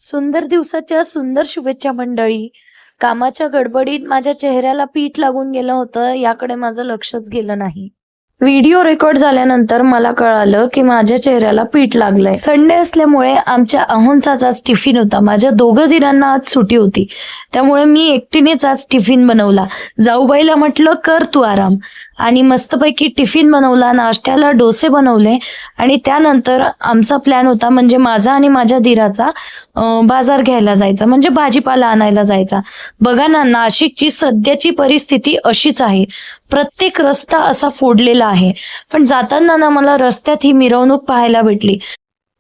सुंदर दिवसाच्या सुंदर शुभेच्छा मंडळी. कामाच्या गडबडीत माझ्या चेहऱ्याला पीठ लागून गेलं होतं, याकडे माझं लक्षच गेलं नाही. व्हिडिओ रेकॉर्ड झाल्यानंतर मला कळालं की माझ्या चेहऱ्याला पीठ लागलंय. संडे असल्यामुळे आमच्या अहोंचाच आज टिफिन होता. माझ्या दोघं दिरांना आज सुट्टी होती, त्यामुळे मी एकटीनेच आज टिफिन बनवला. जाऊबाईला म्हटलं कर तू आराम, आणि मस्तपैकी टिफिन बनवला. नाश्त्याला डोसे बनवले आणि त्यानंतर आमचा प्लॅन होता, म्हणजे माझा आणि माझ्या दिराचा बाजार घ्यायला जायचा, म्हणजे भाजीपाला आणायला जायचा. बघा ना, नाशिकची सध्याची परिस्थिती अशीच आहे. प्रत्येक रस्ता असा फोडलेला आहे. पण जाताना ना मला रस्त्यात ही मिरवणूक पाहायला भेटली.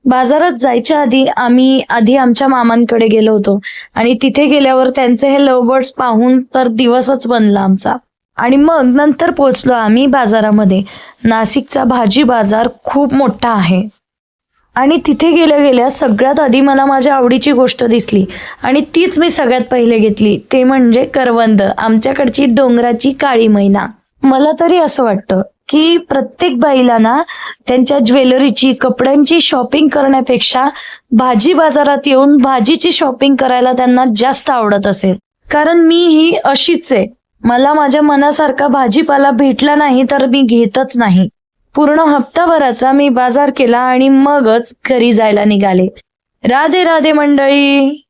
बाजारात जायच्या आधी आम्ही आमच्या मामांकडे गेलो होतो आणि तिथे गेल्यावर त्यांचे हे लवबर्ड्स पाहून तर दिवसच बनला आमचा. आणि मग नंतर पोहोचलो आम्ही बाजारामध्ये. नाशिकचा भाजी बाजार खूप मोठा आहे आणि तिथे गेल्या गेल्या सगळ्यात आधी मला माझ्या आवडीची गोष्ट दिसली आणि तीच मी सगळ्यात पहिले घेतली. ते म्हणजे करवंद, आमच्याकडची डोंगराची काळी मैना. मला तरी असं वाटतं की प्रत्येक बाईला ना त्यांच्या ज्वेलरीची, कपड्यांची शॉपिंग करण्यापेक्षा भाजी बाजारात येऊन भाजीची शॉपिंग करायला त्यांना जास्त आवडत असेल. कारण मी ही अशीच आहे. मला माझ्या मनासारखा भाजीपाला भेटला नाही तर मी घेतच नाही. पूर्ण हप्ताभराचा मी बाजार केला आणि मगच घरी जायला निघाले. राधे राधे मंडळी.